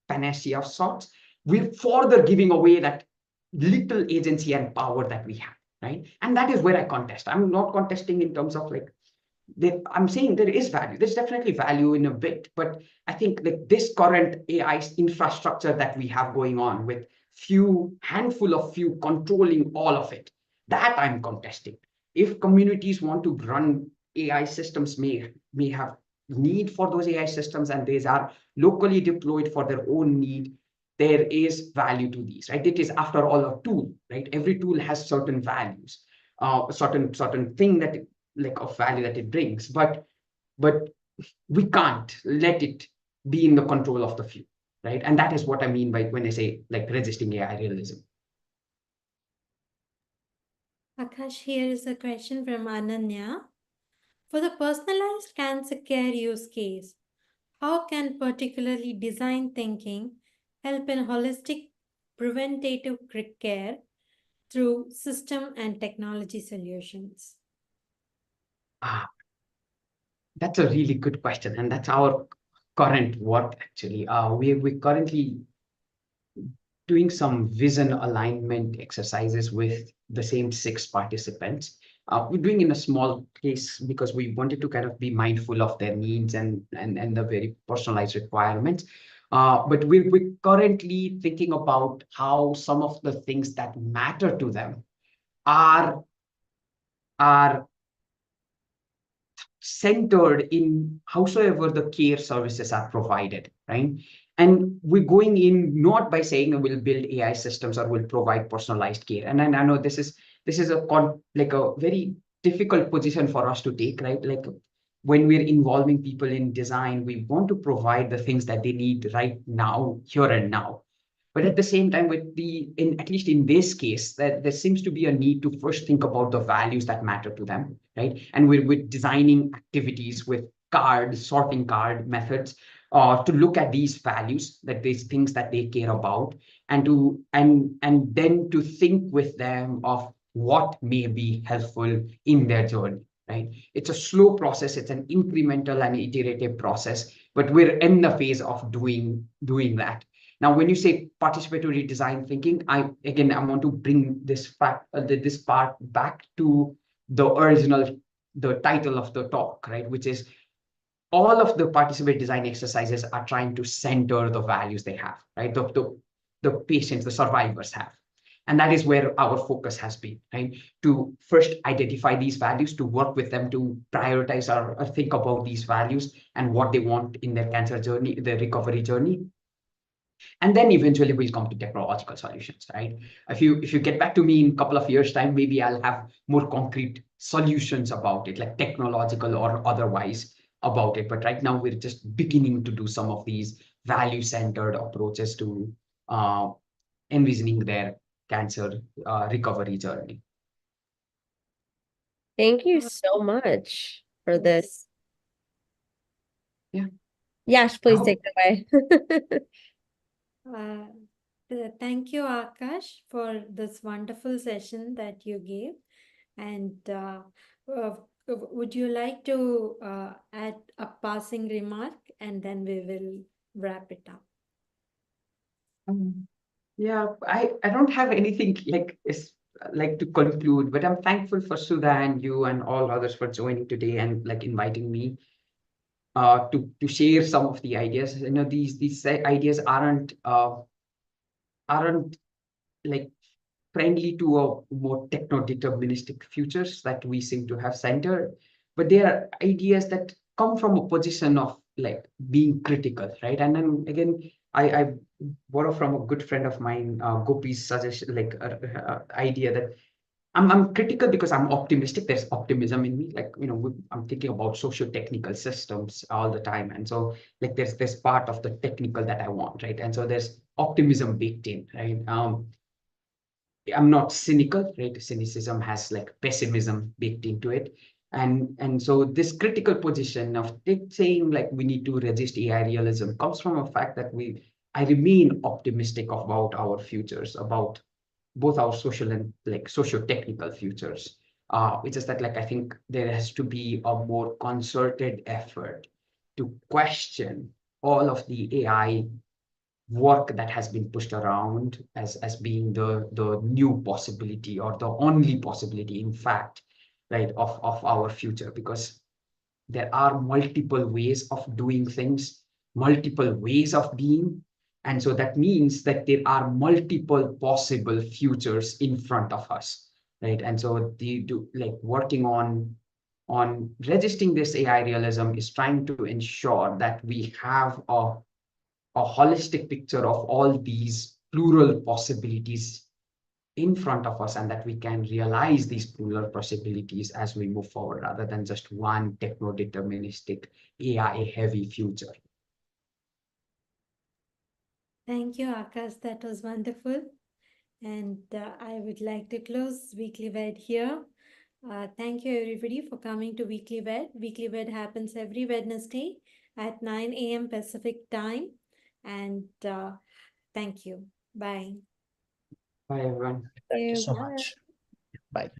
panacea of sorts, we're further giving away that little agency and power that we have, right? And that is where I contest. I'm not contesting in terms of like, I'm saying there is value. There's definitely value in a bit, but I think like this current AI infrastructure that we have going on with handful of few controlling all of it, that I'm contesting. If communities want to run AI systems, may have need for those AI systems, and these are locally deployed for their own need, there is value to these, right? It is, after all, a tool, right? Every tool has certain values, certain thing that like of value that it brings, but we can't let it be in the control of the few, right? And that is what I mean by when I say like resisting AI realism. Akash, here is a question from Ananya. For the personalized cancer care use case, how can particularly design thinking help in holistic preventative care through system and technology solutions? Ah, that's a really good question, and that's our current work actually. We're currently doing some vision alignment exercises with the same 6 participants. We're doing in a small case because we wanted to kind of be mindful of their needs and the very personalized requirements. But we're currently thinking about how some of the things that matter to them are are centered in howsoever the care services are provided, right? And we're going in not by saying we'll build AI systems or we'll provide personalized care. And I know this is like a very difficult position for us to take, right? Like when we're involving people in design, we want to provide the things that they need right now, here and now. But at the same time, at least in this case, that there seems to be a need to first think about the values that matter to them, right? And we're designing activities with sorting card methods, to look at these values, that these things that they care about, and then to think with them of what may be helpful in their journey, right? It's a slow process, it's an incremental and iterative process, but we're in the phase of doing that. Now, when you say participatory design thinking, I want to bring this part back to the title of the talk, right? Which is all of the participatory design exercises are trying to center the values they have, right? The patients, the survivors have. And that is where our focus has been, right? To first identify these values, to work with them to prioritize or think about these values and what they want in their cancer journey, their recovery journey. And then eventually we'll come to technological solutions, right? If you get back to me in a couple of years' time, maybe I'll have more concrete solutions about it, like technological or otherwise about it. But right now we're just beginning to do some of these value-centered approaches to envisioning their cancer recovery journey. Thank you so much for this. Yeah. Yash, please take it away. Thank you, Aakash, for this wonderful session that you gave. And would you like to add a passing remark, and then we will wrap it up? Yeah, I don't have anything like to conclude, but I'm thankful for Sudha and you and all others for joining today and like inviting me to share some of the ideas. You know, these ideas aren't like friendly to a more techno-deterministic futures that we seem to have centered, but they are ideas that come from a position of like being critical, right? And then again, I borrow from a good friend of mine, Gopi's suggestion, like idea that I'm critical because I'm optimistic. There's optimism in me. Like, you know, I'm thinking about socio-technical systems all the time. And so like there's this part of the technical that I want, right? And so there's optimism baked in, right? I'm not cynical, right? Cynicism has like pessimism baked into it. And so this critical position of saying like we need to resist AI realism comes from a fact that I remain optimistic about our futures, about both our social and like socio-technical futures. It's just that like I think there has to be a more concerted effort to question all of the AI work that has been pushed around as being the new possibility or the only possibility, in fact, right, of our future, because there are multiple ways of doing things, multiple ways of being. And so that means that there are multiple possible futures in front of us, right? And so like working on resisting this AI realism is trying to ensure that we have a holistic picture of all these plural possibilities in front of us, and that we can realize these plural possibilities as we move forward, rather than just one techno-deterministic AI-heavy future. Thank you, Aakash. That was wonderful. And I would like to close Weekly Ved here. Thank you, everybody, for coming to Weekly Ved. Weekly Ved happens every Wednesday at 9 a.m. Pacific time. And thank you. Bye. Bye, everyone. Thank you so Bye. much. Bye.